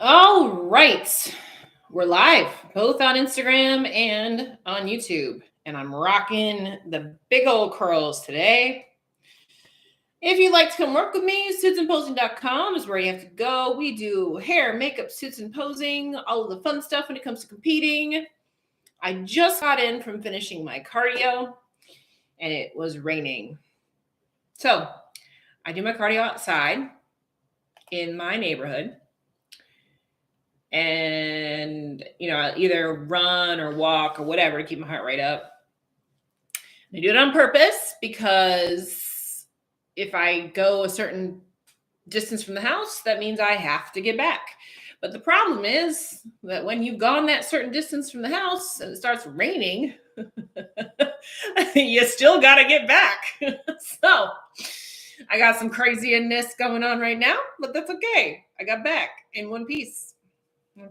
All right. We're live, both on Instagram and on YouTube. And I'm rocking the big old curls today. If you'd like to come work with me, suitsandposing.com is where you have to go. We do hair, makeup, suits and posing, all of the fun stuff when it comes to competing. I just got in from finishing my cardio and it was raining. So I do my cardio outside in my neighborhood. And, I either run or walk or whatever to keep my heart rate up. I do it on purpose because if I go a certain distance from the house, that means I have to get back. But the problem is that when you've gone that certain distance from the house and it starts raining, you still got to get back. So I got some craziness going on right now, but that's okay. I got back in one piece. I'm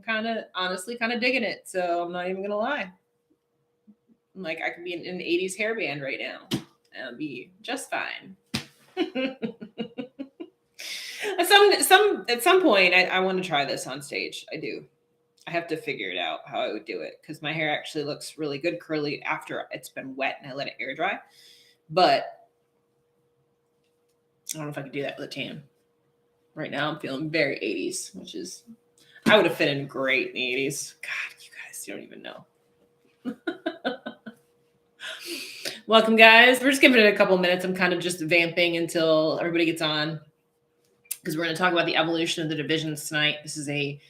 honestly kind of digging it. So I'm not even going to lie. I'm like, I could be in an 80s hair band right now. And I'll be just fine. At some point, I want to try this on stage. I do. I have to figure it out how I would do it because my hair actually looks really good curly after it's been wet and I let it air dry. But I don't know if I could do that with a tan. Right now, I'm feeling very 80s, which is, I would have fit in great in the 80s. God, you guys, you don't even know. Welcome, guys. We're just giving it a couple minutes. I'm kind of just vamping until everybody gets on because we're going to talk about the evolution of the divisions tonight. This is a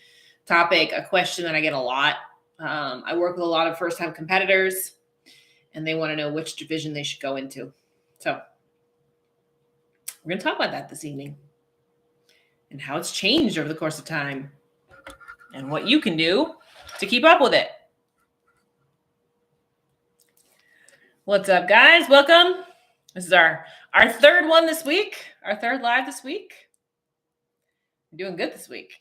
topic, a question that I get a lot. I work with a lot of first-time competitors, and they want to know which division they should go into. So we're going to talk about that this evening and how it's changed over the course of time and what you can do to keep up with it. What's up, guys? Welcome. This is our third one this week, our third live this week. We're doing good this week.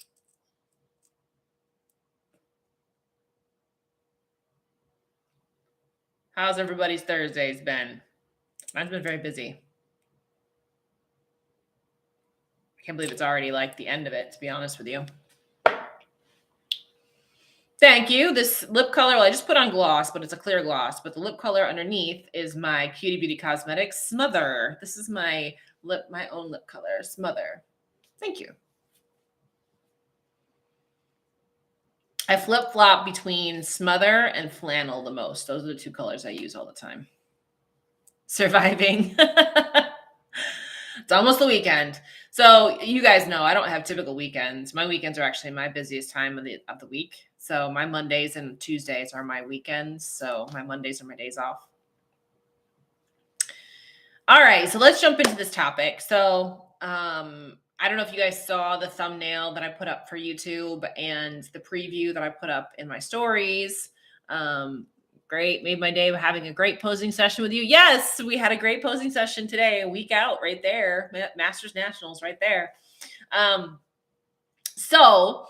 How's everybody's Thursdays been? Mine's been very busy. I can't believe it's already like the end of it, to be honest with you. Thank you. This lip color, well, I just put on gloss, but it's a clear gloss. But the lip color underneath is my Cutie Beauty Cosmetics Smother. This is my own lip color, Smother. Thank you. I flip-flop between Smother and Flannel the most. Those are the two colors I use all the time. Surviving. It's almost the weekend. So you guys know I don't have typical weekends. My weekends are actually my busiest time of the week. So my Mondays and Tuesdays are my weekends. So my Mondays are my days off. All right, so let's jump into this topic. So I don't know if you guys saw the thumbnail that I put up for YouTube and the preview that I put up in my stories. Great. Made my day having a great posing session with you. Yes, we had a great posing session today, a week out right there. Masters Nationals right there. So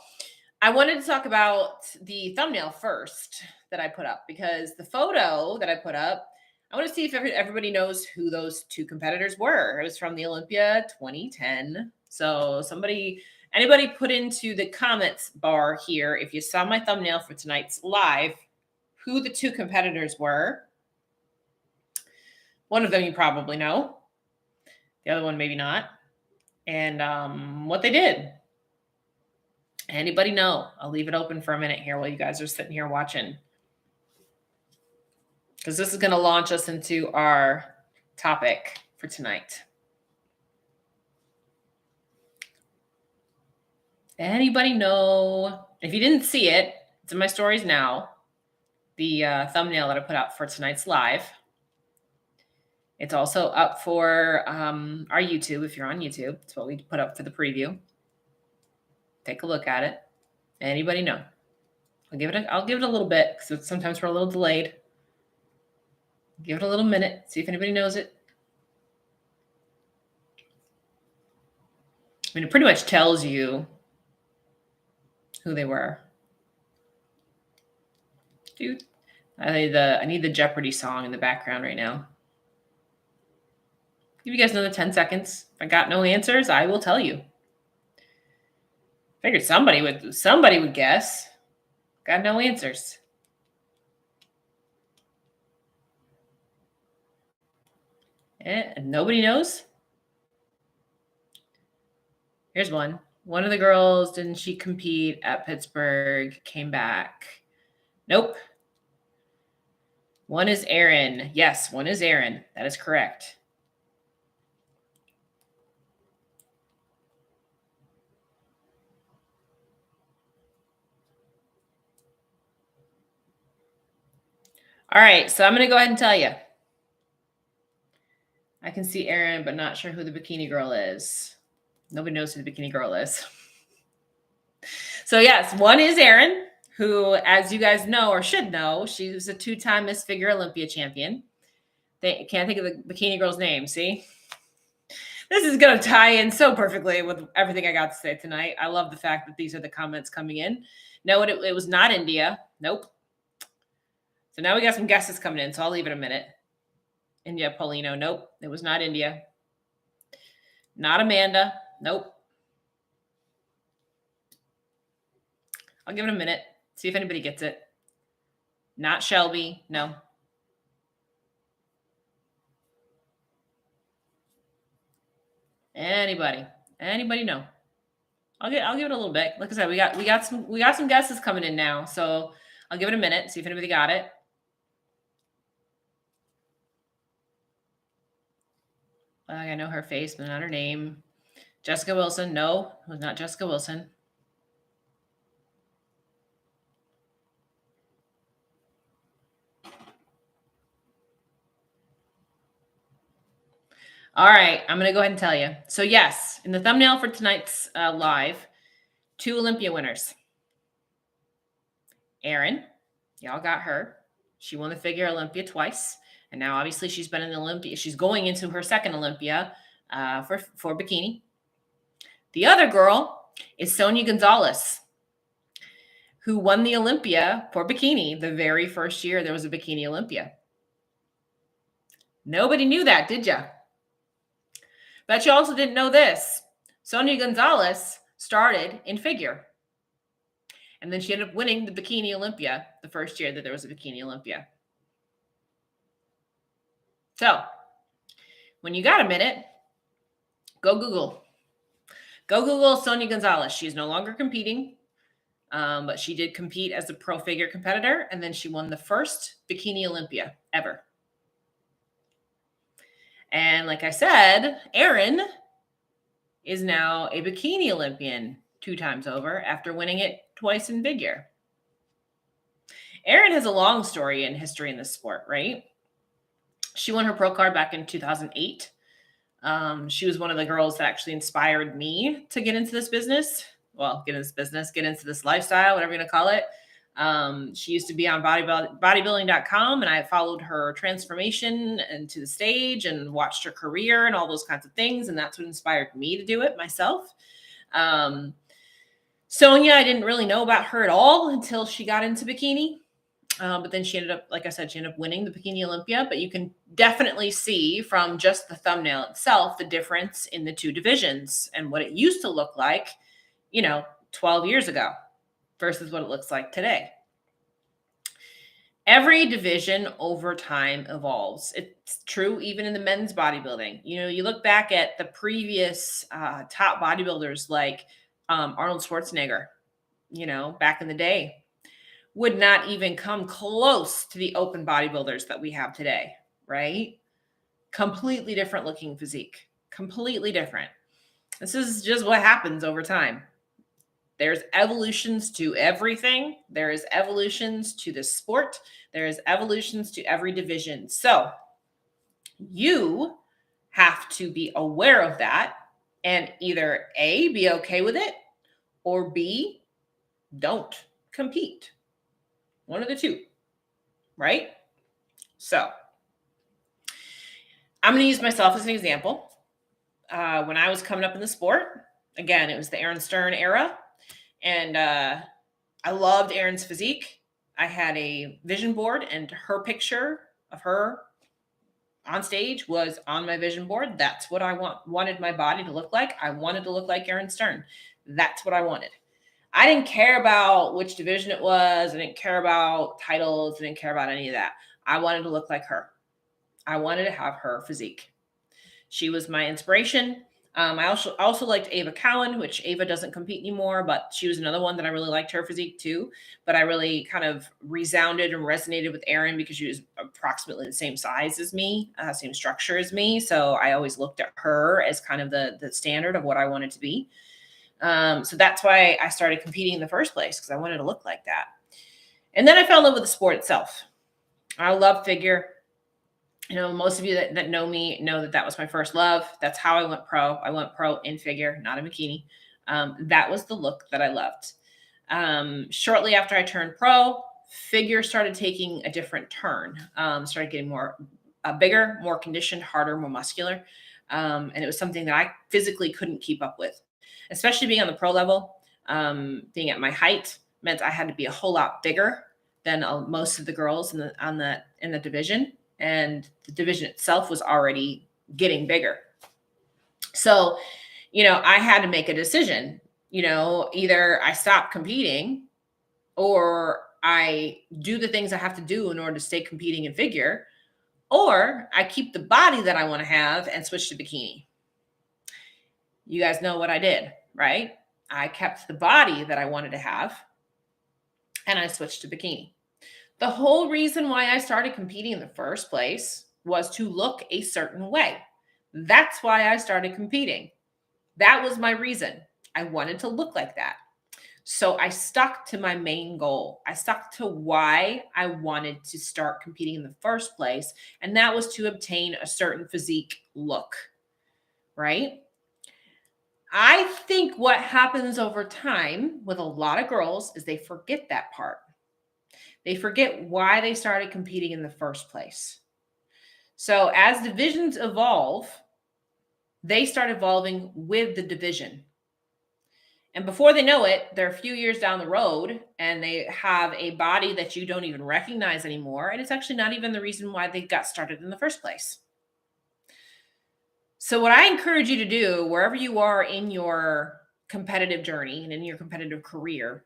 I wanted to talk about the thumbnail first that I put up because the photo that I put up, I want to see if everybody knows who those two competitors were. It was from the Olympia 2010. So anybody put into the comments bar here, if you saw my thumbnail for tonight's live, who the two competitors were. One of them you probably know. The other one maybe not. And what they did. Anybody know? I'll leave it open for a minute here while you guys are sitting here watching. Because this is going to launch us into our topic for tonight. Anybody know? If you didn't see it, it's in my stories now. The thumbnail that I put out for tonight's live. It's also up for our YouTube. If you're on YouTube, it's what we put up for the preview. Take a look at it. Anybody know? I'll give it a little bit because sometimes we're a little delayed. Give it a little minute. See if anybody knows it. I mean, it pretty much tells you who they were. Dude, I need the Jeopardy song in the background right now. Give you guys another 10 seconds. If I got no answers, I will tell you. Figured somebody would guess. Got no answers. Nobody knows. Here's one. One of the girls, didn't she compete at Pittsburgh? Came back. Nope. One is Erin. Yes, one is Erin. That is correct. All right, so I'm going to go ahead and tell you. I can see Erin, but not sure who the bikini girl is. Nobody knows who the bikini girl is. So yes, one is Erin, who, as you guys know or should know, she was a 2-time Miss Figure Olympia champion. They can't think of the bikini girl's name. See, this is going to tie in so perfectly with everything I got to say tonight. I love the fact that these are the comments coming in. No, it was not India. Nope. So now we got some guesses coming in. So I'll leave it a minute. India Polino. Nope. It was not India. Not Amanda. Nope. I'll give it a minute. See if anybody gets it. Not Shelby. No. Anybody know? I'll give it a little bit. Like I said, we got some guesses coming in now. So I'll give it a minute. See if anybody got it. I know her face, but not her name. Jessica Wilson. No, it was not Jessica Wilson. All right, I'm going to go ahead and tell you. So yes, in the thumbnail for tonight's live, 2 Olympia winners. Erin, y'all got her. She won the figure Olympia twice. And now obviously she's been in the Olympia. She's going into her second Olympia for bikini. The other girl is Sonia Gonzalez, who won the Olympia for bikini the very first year there was a bikini Olympia. Nobody knew that, did you? Bet you also didn't know this. Sonia Gonzalez started in figure. And then she ended up winning the bikini Olympia the first year that there was a bikini Olympia. So when you got a minute, go Google. Go Google Sonia Gonzalez. She's no longer competing, but she did compete as a pro figure competitor, and then she won the first bikini Olympia ever. And like I said, Erin is now a bikini Olympian 2 times over after winning it twice in figure. Erin has a long story and history in this sport, right? She won her pro card back in 2008. She was one of the girls that actually inspired me to get into this business. Well, get into this lifestyle, whatever you're going to call it. She used to be on bodybuilding.com, and I followed her transformation into the stage and watched her career and all those kinds of things. And that's what inspired me to do it myself. Sonia, I didn't really know about her at all until she got into bikini. But then she ended up, like I said, she ended up winning the bikini Olympia. But you can definitely see from just the thumbnail itself the difference in the 2 divisions and what it used to look like, 12 years ago versus what it looks like today. Every division over time evolves. It's true even in the men's bodybuilding. You look back at the previous top bodybuilders like Arnold Schwarzenegger, back in the day, would not even come close to the open bodybuilders that we have today, right? Completely different looking physique, completely different. This is just what happens over time. There's evolutions to everything. There is evolutions to the sport. There is evolutions to every division. So you have to be aware of that and either A, be okay with it, or B, don't compete. One of the 2, right? So I'm going to use myself as an example. When I was coming up in the sport, again, it was the Erin Stern era. And I loved Erin's physique. I had a vision board, and her picture of her on stage was on my vision board. That's what I wanted my body to look like. I wanted to look like Erin Stern. That's what I wanted. I didn't care about which division it was. I didn't care about titles. I didn't care about any of that. I wanted to look like her. I wanted to have her physique. She was my inspiration. I also liked Ava Cowan, which Ava doesn't compete anymore, but she was another one that I really liked her physique too. But I really kind of resounded and resonated with Erin because she was approximately the same size as me, same structure as me. So I always looked at her as kind of the standard of what I wanted to be. So that's why I started competing in the first place, because I wanted to look like that. And then I fell in love with the sport itself. I love figure. You know, most of you that know me know that was my first love. That's how I went pro. I went pro in figure, not in bikini. That was the look that I loved. Shortly after I turned pro, figure started taking a different turn. Started getting bigger, more conditioned, harder, more muscular. And it was something that I physically couldn't keep up with, especially being on the pro level. Being at my height meant I had to be a whole lot bigger than most of the girls in the division. And the division itself was already getting bigger. So, you know, I had to make a decision. You know, either I stop competing or I do the things I have to do in order to stay competing in figure, or I keep the body that I want to have and switch to bikini. You guys know what I did, right? I kept the body that I wanted to have and I switched to bikini. The whole reason why I started competing in the first place was to look a certain way. That's why I started competing. That was my reason. I wanted to look like that. So I stuck to my main goal. I stuck to why I wanted to start competing in the first place. And that was to obtain a certain physique look, right? I think what happens over time with a lot of girls is they forget that part. They forget why they started competing in the first place. So as divisions evolve, they start evolving with the division. And before they know it, they're a few years down the road and they have a body that you don't even recognize anymore. And it's actually not even the reason why they got started in the first place. So what I encourage you to do, wherever you are in your competitive journey and in your competitive career,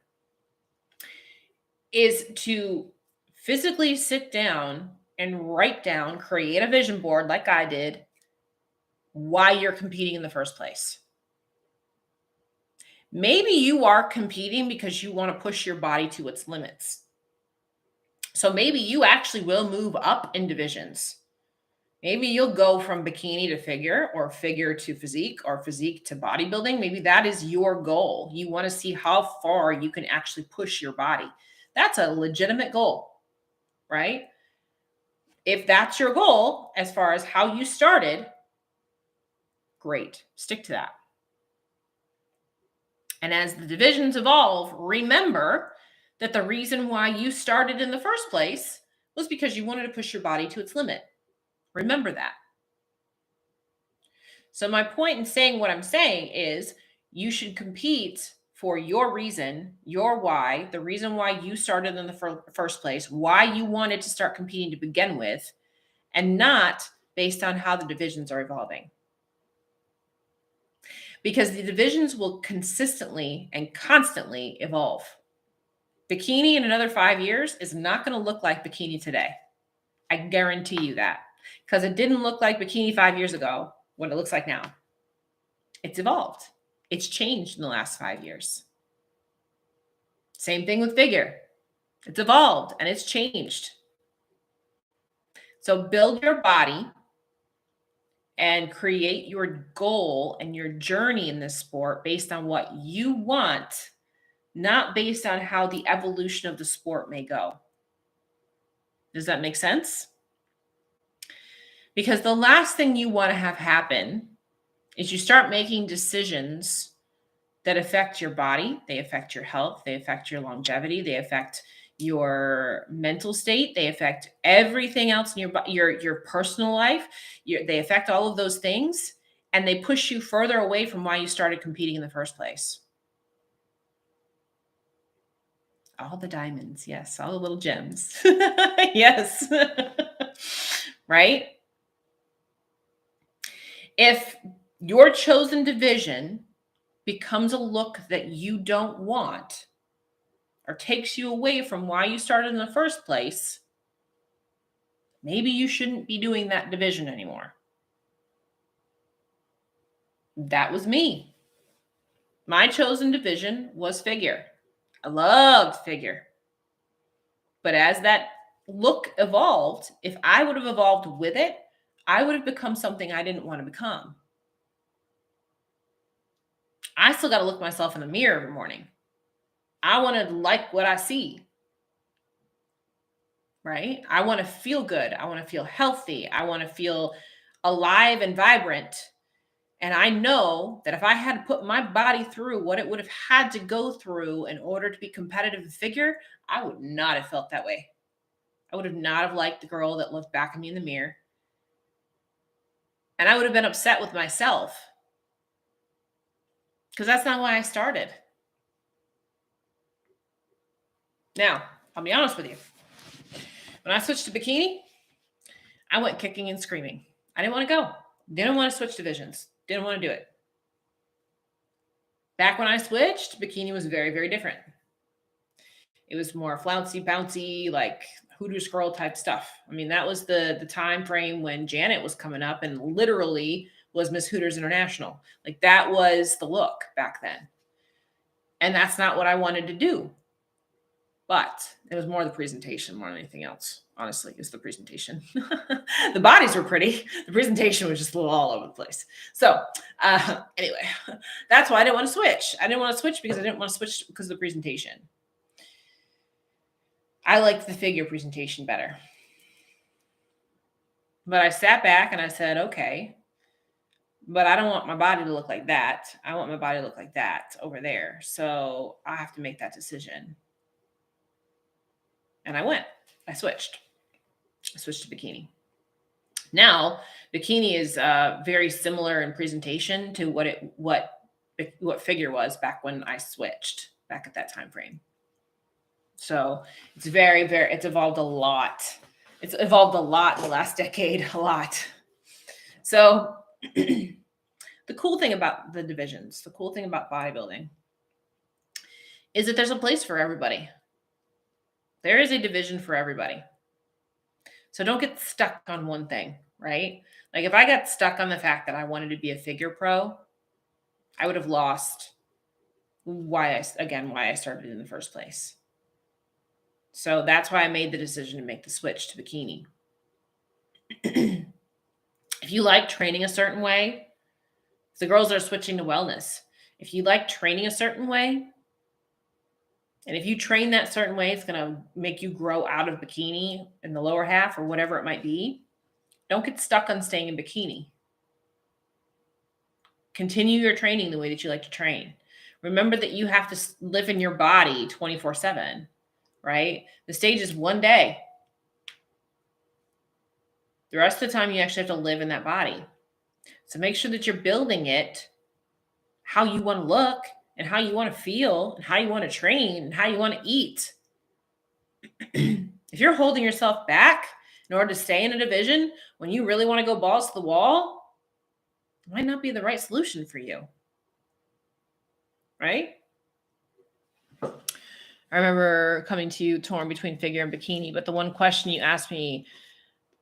is to physically sit down and write down, create a vision board like I did, why you're competing in the first place. Maybe you are competing because you want to push your body to its limits. So maybe you actually will move up in divisions. Maybe you'll go from bikini to figure, or figure to physique, or physique to bodybuilding. Maybe that is your goal. You want to see how far you can actually push your body. That's a legitimate goal, right? If that's your goal, as far as how you started, great. Stick to that. And as the divisions evolve, remember that the reason why you started in the first place was because you wanted to push your body to its limit. Remember that. So my point in saying what I'm saying is you should compete for your reason, your why, the reason why you started in the first place, why you wanted to start competing to begin with, and not based on how the divisions are evolving. Because the divisions will consistently and constantly evolve. Bikini in another 5 years is not going to look like bikini today. I guarantee you that. Because it didn't look like bikini 5 years ago what it looks like now. It's evolved. It's changed in the last 5 years. Same thing with figure. It's evolved and it's changed. So build your body and create your goal and your journey in this sport based on what you want, not based on how the evolution of the sport may go. Does that make sense? Because the last thing you want to have happen is you start making decisions that affect your body, they affect your health, they affect your longevity, they affect your mental state, they affect everything else in your personal life. They affect all of those things, and they push you further away from why you started competing in the first place. All the diamonds, yes, all the little gems. Yes. Right? If your chosen division becomes a look that you don't want or takes you away from why you started in the first place, maybe you shouldn't be doing that division anymore. That was me. My chosen division was figure. I loved figure. But as that look evolved, if I would have evolved with it, I would have become something I didn't want to become. I still got to look myself in the mirror every morning. I want to like what I see, right? I want to feel good. I want to feel healthy. I want to feel alive and vibrant. And I know that if I had to put my body through what it would have had to go through in order to be competitive in figure, I would not have felt that way. I would have not have liked the girl that looked back at me in the mirror. And I would have been upset with myself because that's not why I started. Now, I'll be honest with you. When I switched to bikini, I went kicking and screaming. I didn't want to go. Didn't want to switch divisions. Didn't want to do it. Back when I switched, bikini was very, very different. It was more flouncy, bouncy, like Hooters girl type stuff. I mean, that was the time frame when Janet was coming up and literally was Miss Hooters International. Like that was the look back then. And that's not what I wanted to do. But it was more the presentation more than anything else, honestly, is the presentation. The bodies were pretty. The presentation was just a little all over the place. So anyway, that's why I didn't want to switch. I didn't want to switch because I didn't want to switch because of the presentation. I liked the figure presentation better. But I sat back and I said, okay, but I don't want my body to look like that. I want my body to look like that over there. So I have to make that decision. And I switched to bikini. Now, bikini is very similar in presentation to what figure was back when I switched back at that time frame. So it's very, very, it's evolved a lot. It's evolved a lot in the last decade, a lot. So the cool thing about the divisions, the cool thing about bodybuilding is that there's a place for everybody. There is a division for everybody. So don't get stuck on one thing, right? Like if I got stuck on the fact that I wanted to be a figure pro, I would have lost why I started in the first place. So that's why I made the decision to make the switch to bikini. If you like training a certain way, the girls are switching to wellness. If you like training a certain way, and if you train that certain way, it's going to make you grow out of bikini in the lower half or whatever it might be. Don't get stuck on staying in bikini. Continue your training the way that you like to train. Remember that you have to live in your body 24/7, right? The stage is one day. The rest of the time, you actually have to live in that body. So make sure that you're building it how you want to look and how you want to feel and how you want to train and how you want to eat. If you're holding yourself back in order to stay in a division when you really want to go balls to the wall, it might not be the right solution for you. Right? I remember coming to you torn between figure and bikini, but the one question you asked me,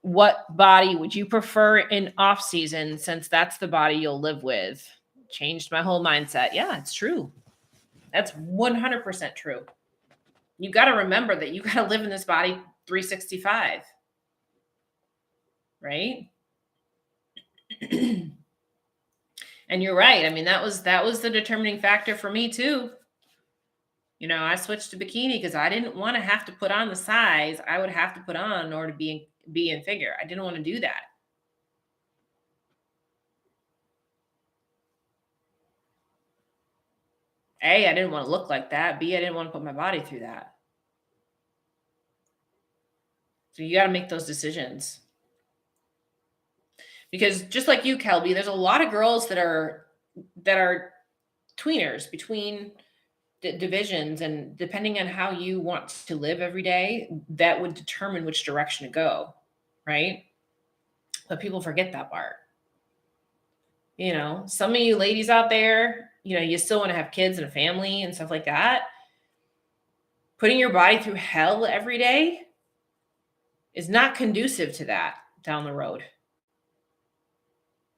what body would you prefer in off season since that's the body you'll live with? Changed my whole mindset. Yeah, it's true. That's 100% true. You got to remember that you got to live in this body 365. Right? And you're right. I mean, that was the determining factor for me too. You know, I switched to bikini because I didn't want to have to put on the size I would have to put on in order to be in figure. I didn't want to do that. A, I didn't want to look like that. B, I didn't want to put my body through that. So you got to make those decisions. Because just like you, Kelby, there's a lot of girls that are tweeners between divisions, and depending on how you want to live every day, that would determine which direction to go, right? But people forget that part. You know, some of you ladies out there, you still want to have kids and a family and stuff like that, putting your body through hell every day is not conducive to that down the road.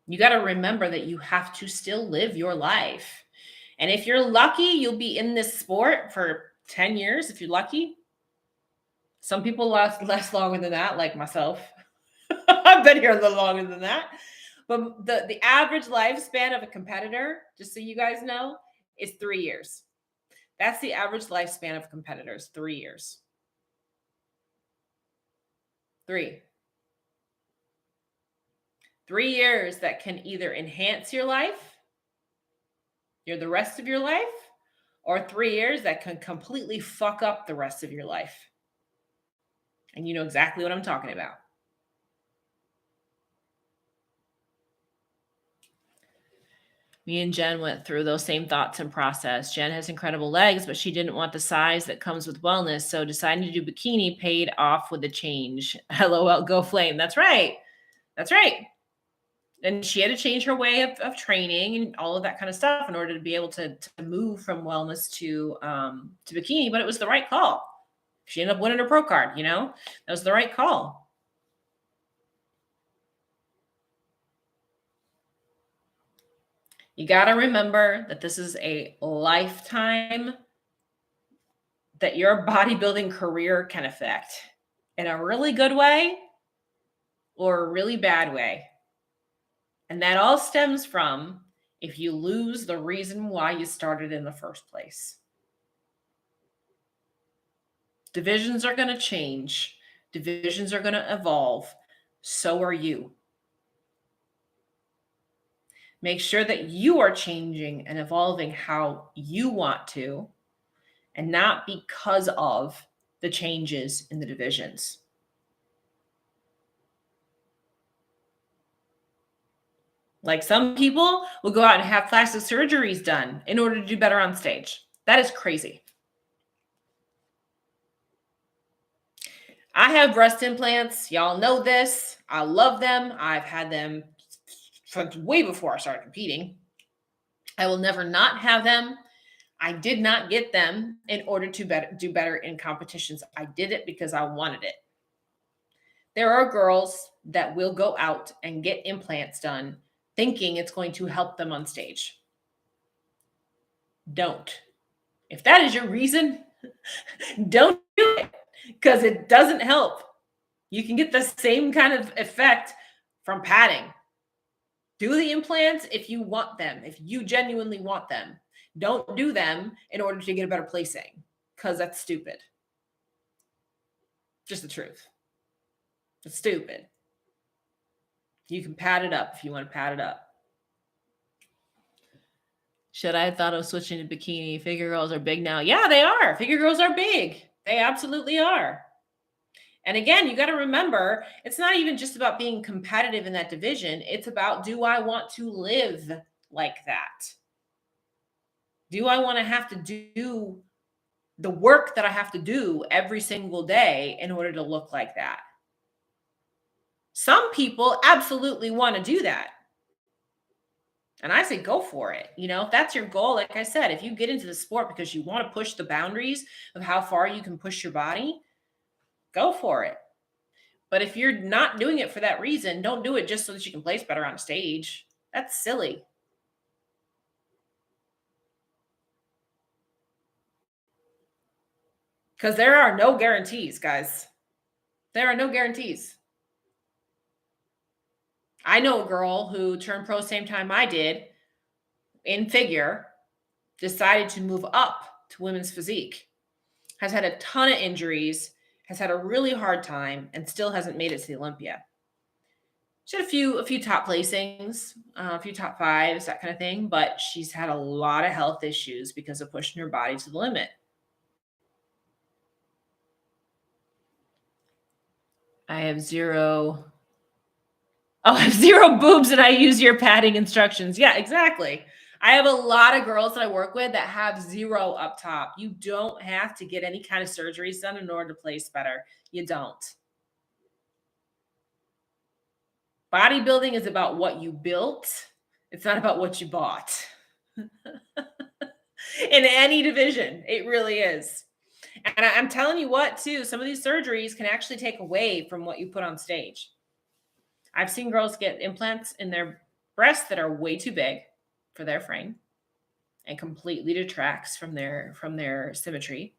You got to remember that you have to still live your life. And if you're lucky, you'll be in this sport for 10 years if you're lucky. Some people last longer than that, like myself. I've been here a little longer than that. But the average lifespan of a competitor, just so you guys know, is 3 years. That's the average lifespan of competitors, 3 years. 3 years that can either enhance your life, the rest of your life, or 3 years that can completely fuck up the rest of your life. And you know exactly what I'm talking about. Me and Jen went through those same thoughts and process. Jen has incredible legs, but she didn't want the size that comes with wellness. So deciding to do bikini paid off with the change. LOL, go flame. That's right. That's right. And she had to change her way of training and all of that kind of stuff in order to be able to move from wellness to bikini. But it was the right call. She ended up winning her pro card, that was the right call. You got to remember that this is a lifetime that your bodybuilding career can affect in a really good way or a really bad way. And that all stems from if you lose the reason why you started in the first place. Divisions are going to change. Divisions are going to evolve. So are you. Make sure that you are changing and evolving how you want to, and not because of the changes in the divisions. Like some people will go out and have plastic surgeries done in order to do better on stage. That is crazy. I have breast implants. Y'all know this. I love them. I've had them way before I started competing. I will never not have them. I did not get them in order to do better in competitions. I did it because I wanted it. There are girls that will go out and get implants done thinking it's going to help them on stage. Don't. If that is your reason, don't do it because it doesn't help. You can get the same kind of effect from padding. Do the implants if you want them, if you genuinely want them. Don't do them in order to get a better placing because that's stupid. Just the truth. It's stupid. You can pad it up if you want to pad it up. Should I have thought of switching to bikini? Figure girls are big now. Yeah, they are. Figure girls are big. They absolutely are. And again, you got to remember, it's not even just about being competitive in that division. It's about, do I want to live like that? Do I want to have to do the work that I have to do every single day in order to look like that? Some people absolutely want to do that. And I say, go for it. If that's your goal, like I said, if you get into the sport because you want to push the boundaries of how far you can push your body, go for it. But if you're not doing it for that reason, don't do it just so that you can place better on stage. That's silly. Because there are no guarantees, guys. There are no guarantees. I know a girl who turned pro same time I did in figure, decided to move up to women's physique, has had a ton of injuries, has had a really hard time, and still hasn't made it to the Olympia. She had a few top placings, a few top fives, that kind of thing, but she's had a lot of health issues because of pushing her body to the limit. I have zero boobs and I use your padding instructions. Yeah, exactly. I have a lot of girls that I work with that have zero up top. You don't have to get any kind of surgeries done in order to place better. You don't. Bodybuilding is about what you built. It's not about what you bought. In any division. It really is. And I'm telling you what, too, some of these surgeries can actually take away from what you put on stage. I've seen girls get implants in their breasts that are way too big for their frame and completely detracts from their symmetry.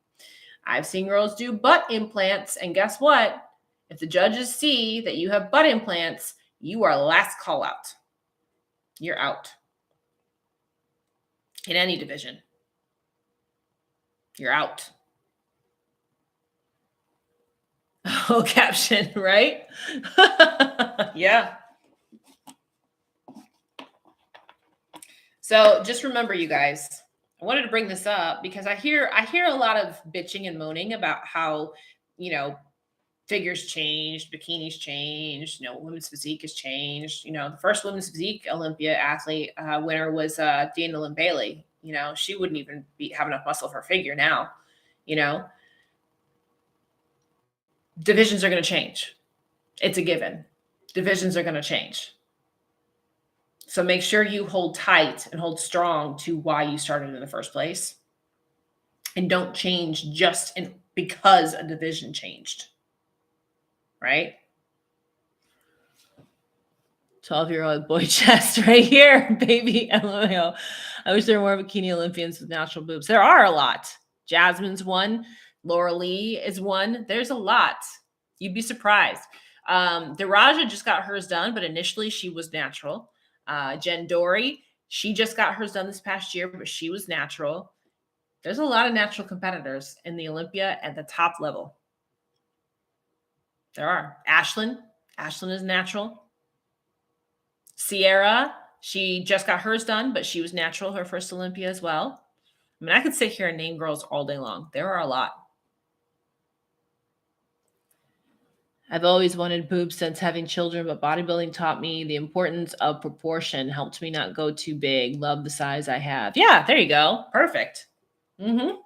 I've seen girls do butt implants, and guess what? If the judges see that you have butt implants, you are last call out. You're out. In any division. You're out. Oh, caption, right? Yeah. So just remember, you guys, I wanted to bring this up because I hear a lot of bitching and moaning about how, figures changed, bikinis changed, women's physique has changed. The first women's physique Olympia athlete winner was Dana Lynn Bailey. She wouldn't even have enough muscle for figure now. Divisions are going to change. It's a given. Divisions are going to change. So make sure you hold tight and hold strong to why you started in the first place. And don't change just because a division changed. Right? 12-year-old boy chest right here, baby. LOL. I wish there were more bikini Olympians with natural boobs. There are a lot. Jasmine's one. Laura Lee is one. There's a lot. You'd be surprised. Daraja just got hers done, but initially she was natural. Jen Dory, she just got hers done this past year, but she was natural. There's a lot of natural competitors in the Olympia at the top level. There are. Ashlyn is natural. Sierra, she just got hers done, but she was natural, her first Olympia as well. I mean, I could sit here and name girls all day long. There are a lot. I've always wanted boobs since having children, but bodybuilding taught me the importance of proportion, helped me not go too big. Love the size I have. Yeah, there you go. Perfect. Mm-hmm.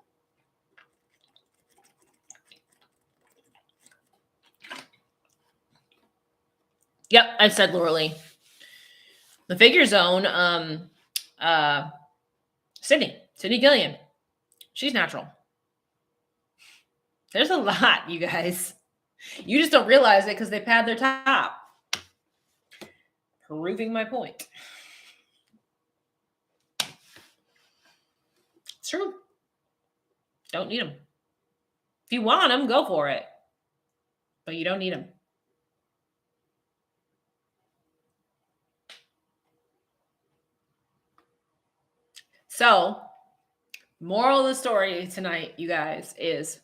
Yep, I said Laura Lee. The figure zone, Sydney Gillian. She's natural. There's a lot, you guys. You just don't realize it because they pad their top. Proving my point. It's true. Don't need them. If you want them, go for it. But you don't need them. So, moral of the story tonight, you guys, is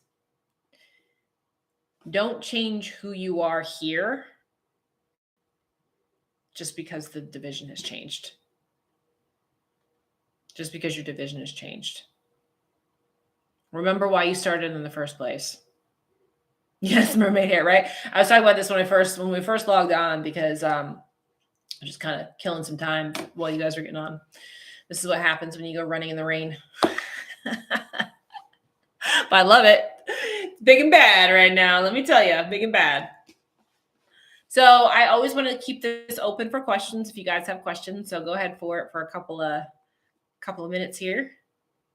don't change who you are here just because the division has changed. Just because your division has changed. Remember why you started in the first place. Yes, mermaid hair, right? I was talking about this when we first logged on because I'm just kind of killing some time while you guys are getting on. This is what happens when you go running in the rain. But I love it. It's big and bad right now. Let me tell you, big and bad. So I always want to keep this open for questions if you guys have questions. So go ahead for it for a couple of minutes here.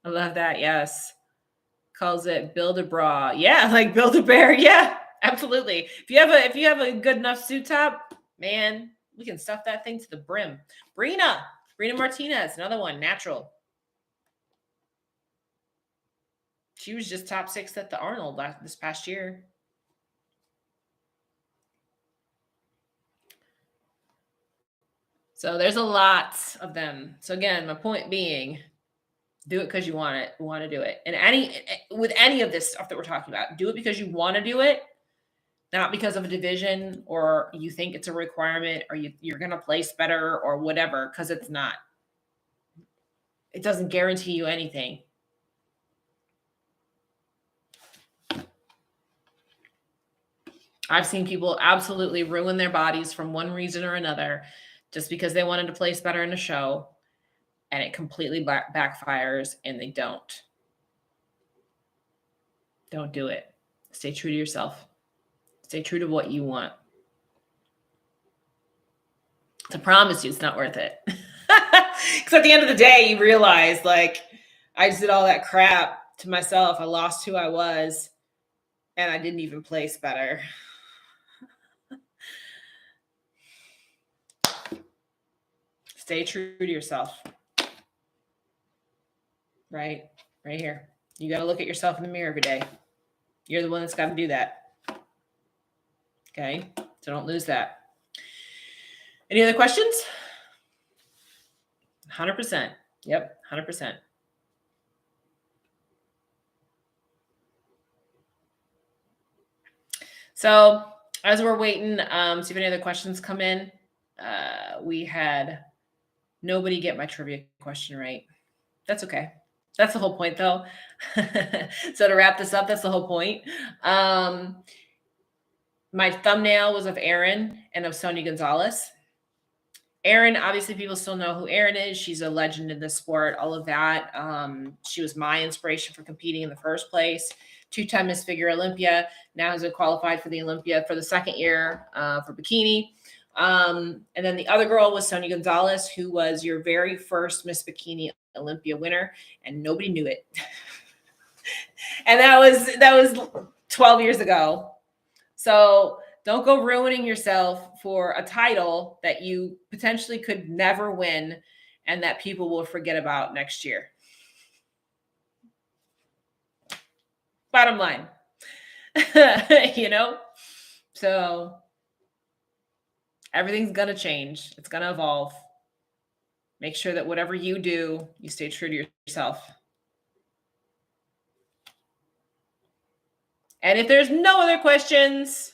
I love that. Yes. Calls it build a bra. Yeah, like build a bear. Yeah, absolutely. If you have a good enough suit top, man, we can stuff that thing to the brim. Brina Martinez, another one, natural. She was just top 6 at the Arnold this past year. So there's a lot of them. So again, my point being, do it because you want to do it. And with any of this stuff that we're talking about, do it because you want to do it, not because of a division or you think it's a requirement or you're going to place better or whatever, because it's not. It doesn't guarantee you anything. I've seen people absolutely ruin their bodies from one reason or another just because they wanted to place better in a show, and it completely backfires and they don't. Don't do it. Stay true to yourself. Stay true to what you want. To promise you it's not worth it. Because at the end of the day, you realize, like, I just did all that crap to myself. I lost who I was, and I didn't even place better. Stay true to yourself. Right here. You got to look at yourself in the mirror every day. You're the one that's got to do that. Okay? So don't lose that. Any other questions? 100%. Yep, 100%. So as we're waiting, see if any other questions come in. We had nobody get my trivia question right. That's okay. That's the whole point, though. So to wrap this up, that's the whole point. My thumbnail was of Erin and of Sonia Gonzalez. Erin, obviously, people still know who Erin is. She's a legend in the sport, all of that. She was my inspiration for competing in the first place. 2-time Miss Figure Olympia. Now has been qualified for the Olympia for the second year for bikini. And then the other girl was Sonia Gonzalez, who was your very first Miss Bikini Olympia winner, and nobody knew it. And that was 12 years ago. So don't go ruining yourself for a title that you potentially could never win and that people will forget about next year. Bottom line. So everything's going to change. It's going to evolve. Make sure that whatever you do, you stay true to yourself. And if there's no other questions,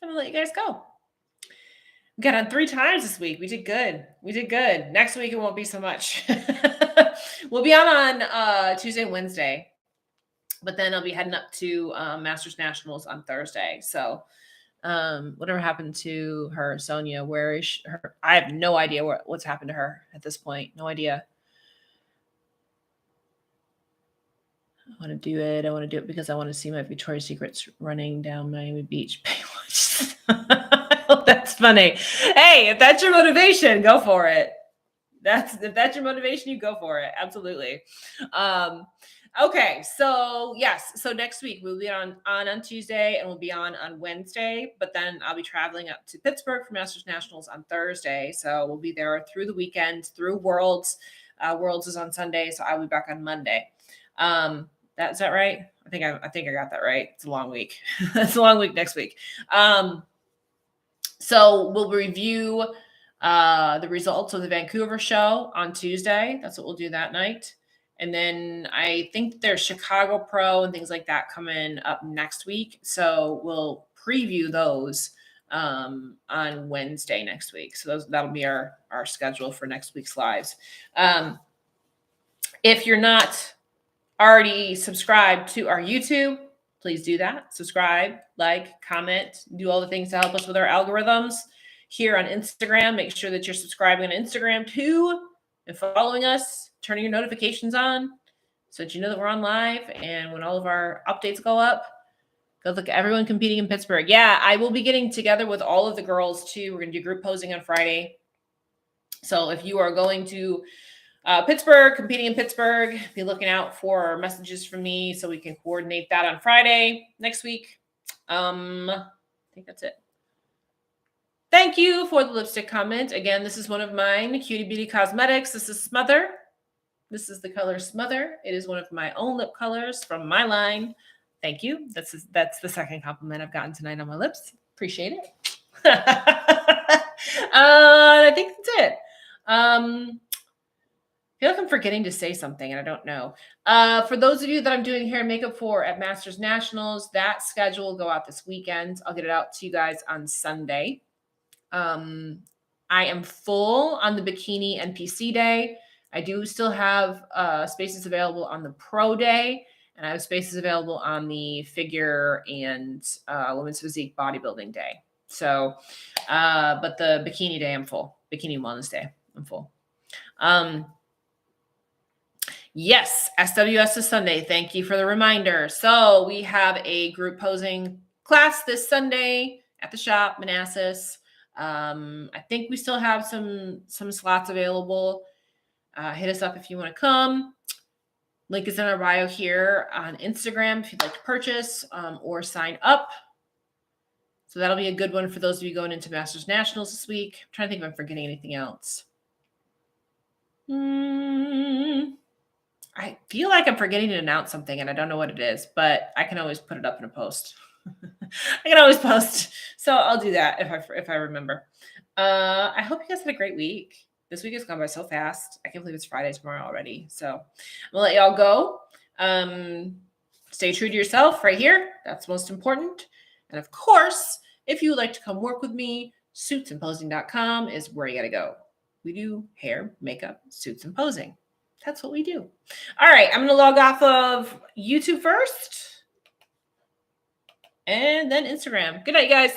I'm going to let you guys go. We got on 3 times this week. We did good. Next week, it won't be so much. We'll be on Tuesday and Wednesday. But then I'll be heading up to Masters Nationals on Thursday. So whatever happened to her, Sonia, where is her? I have no idea what's happened to her at this point. No idea. I want to do it. I want to do it because I want to see my Victoria's Secrets running down Miami Beach. That's funny. Hey, if that's your motivation, go for it. If that's your motivation, you go for it. Absolutely. Okay, so yes, so next week we'll be on Tuesday and we'll be on Wednesday, but then I'll be traveling up to Pittsburgh for Masters Nationals on Thursday. So we'll be there through the weekend, through Worlds. Worlds is on Sunday, so I'll be back on Monday. Is that right? I think I got that right. It's a long week. It's a long week next week. So we'll review the results of the Vancouver show on Tuesday. That's what we'll do that night. And then I think there's Chicago Pro and things like that coming up next week. So we'll preview those on Wednesday next week. So that'll be our schedule for next week's lives. If you're not already subscribed to our YouTube, please do that. Subscribe, like, comment, do all the things to help us with our algorithms. Here on Instagram, make sure that you're subscribing on Instagram too and following us, turning your notifications on so that you know that we're on live. And when all of our updates go up, go look at everyone competing in Pittsburgh. Yeah, I will be getting together with all of the girls too. We're going to do group posing on Friday. So if you are going to Pittsburgh, competing in Pittsburgh, be looking out for messages from me so we can coordinate that on Friday next week. I think that's it. Thank you for the lipstick comment. Again, this is one of mine, Cutie Beauty Cosmetics. This is Smother. This is the color Smother. It is one of my own lip colors from my line. Thank you. That's the second compliment I've gotten tonight on my lips. Appreciate it. I think that's it. I feel like I'm forgetting to say something, and I don't know. For those of you that I'm doing hair and makeup for at Masters Nationals, that schedule will go out this weekend. I'll get it out to you guys on Sunday. I am full on the bikini NPC day. I do still have spaces available on the pro day, and I have spaces available on the figure and women's physique bodybuilding day. So, but the bikini day, I'm full. Bikini wellness day, I'm full. Yes, SWS is Sunday. Thank you for the reminder. So we have a group posing class this Sunday at the shop, Manassas. I think we still have some slots available. Hit us up if you want to come. Link is in our bio here on Instagram if you'd like to purchase or sign up. So that'll be a good one for those of you going into Masters Nationals this week. I'm trying to think if I'm forgetting anything else. I feel like I'm forgetting to announce something, and I don't know what it is, but I can always put it up in a post. I can always post, so I'll do that if I remember. I hope you guys had a great week. This week has gone by so fast. I can't believe it's Friday tomorrow already. So I'm gonna let y'all go. Stay true to yourself right here. That's most important. And of course, if you would like to come work with me, suitsandposing.com is where you got to go. We do hair, makeup, suits, and posing. That's what we do. All right, I'm going to log off of YouTube first and then Instagram. Good night, guys.